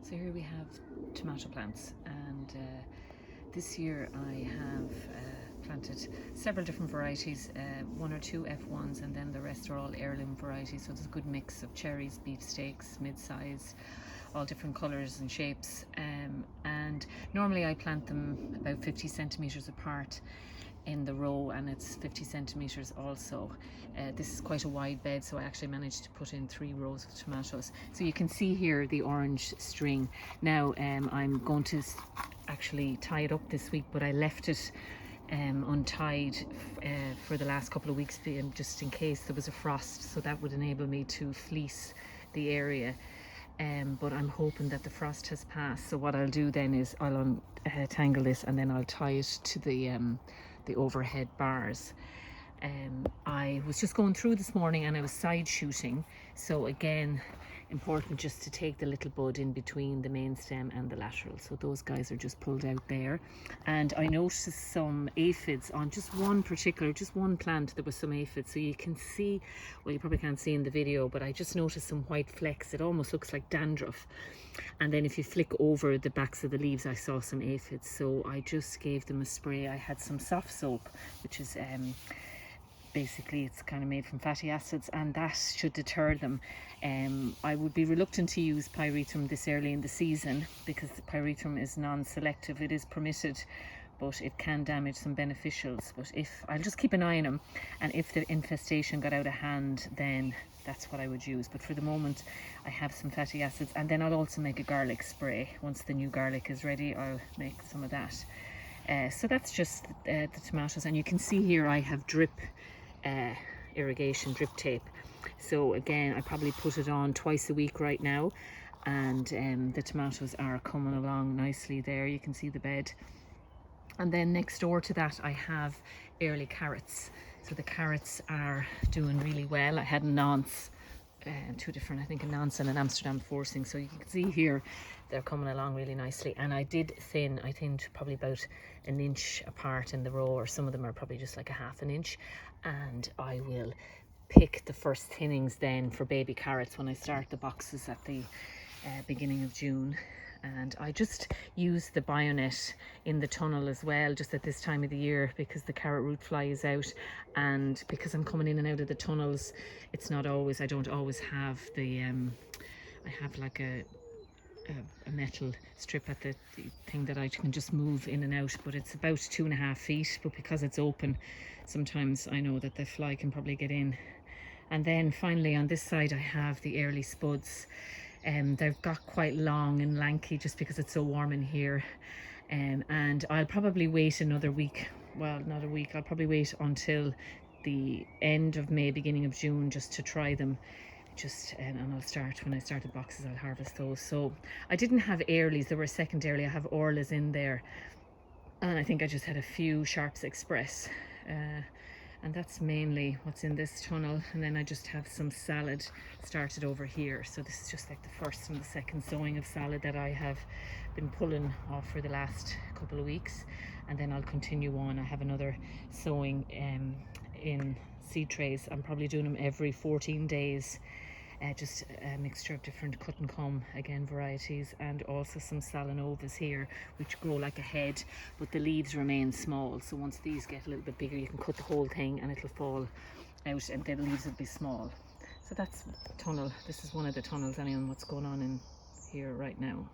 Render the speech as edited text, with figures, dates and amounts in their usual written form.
So here we have tomato plants, and this year I have planted several different varieties, one or two F1s, and then the rest are all heirloom varieties. So there's a good mix of cherries, beefsteaks, mid-size, all different colours and shapes. And normally I plant them about 50 centimetres apart in the row, and it's 50 centimeters also. This is quite a wide bed, so I actually managed to put in 3 rows of tomatoes. So you can see here the orange string. Now I'm going to actually tie it up this week, but I left it untied for the last couple of weeks, just in case there was a frost, so that would enable me to fleece the area. But I'm hoping that the frost has passed, so what I'll do then is I'll untangle this, and then I'll tie it to the overhead bars. I was just going through this morning and I was side shooting, so again, important just to take the little bud in between the main stem and the lateral. So those guys are just pulled out there, and I noticed some aphids on just one plant. There was some aphids, so you can see, well, you probably can't see in the video, but I just noticed some white flecks. It almost looks like dandruff, and then if you flick over the backs of the leaves, I saw some aphids, so I just gave them a spray. I had some soft soap, which is basically it's kind of made from fatty acids, and that should deter them. I would be reluctant to use pyrethrum this early in the season because the pyrethrum is non-selective. It is permitted, but it can damage some beneficials. But if I'll just keep an eye on them, and if the infestation got out of hand, then that's what I would use. But for the moment I have some fatty acids, and then I'll also make a garlic spray. Once the new garlic is ready, I'll make some of that. So that's just the tomatoes, and you can see here I have drip irrigation, drip tape. So again, I probably put it on twice a week right now, and the tomatoes are coming along nicely there. You can see the bed. And then next door to that I have early carrots. So the carrots are doing really well. I had a nonce, two different, I think a nonce and an Amsterdam forcing. So you can see here they're coming along really nicely, and I did thin. I thinned probably about an inch apart in the row, or some of them are probably just like a half an inch. And I will pick the first thinnings then for baby carrots when I start the boxes at the beginning of June. And I just use the Bionet in the tunnel as well, just at this time of the year, because the carrot root fly is out, and because I'm coming in and out of the tunnels, it's not always, I don't always have the I have like a metal strip at the thing that I can just move in and out, but it's about 2.5 feet, but because it's open, sometimes I know that the fly can probably get in. And then finally on this side I have the early spuds. They've got quite long and lanky just because it's so warm in here, and I'll probably wait another week, well, not a week, I'll probably wait until the end of May, beginning of June, just to try them. And I'll start, when I start the boxes, I'll harvest those. So I didn't have earlies, there were second early. I have Orlas in there, and I think I just had a few Sharps Express, and that's mainly what's in this tunnel. And then I just have some salad started over here. So this is just like the first and the second sowing of salad that I have been pulling off for the last couple of weeks, and then I'll continue on. I have another sowing in seed trays. I'm probably doing them every 14 days. Just a mixture of different cut and come, again, varieties, and also some Salanovas here, which grow like a head, but the leaves remain small. So once these get a little bit bigger, you can cut the whole thing and it'll fall out, and then the leaves will be small. So that's tunnel. This is one of the tunnels, anyway, what's going on in here right now.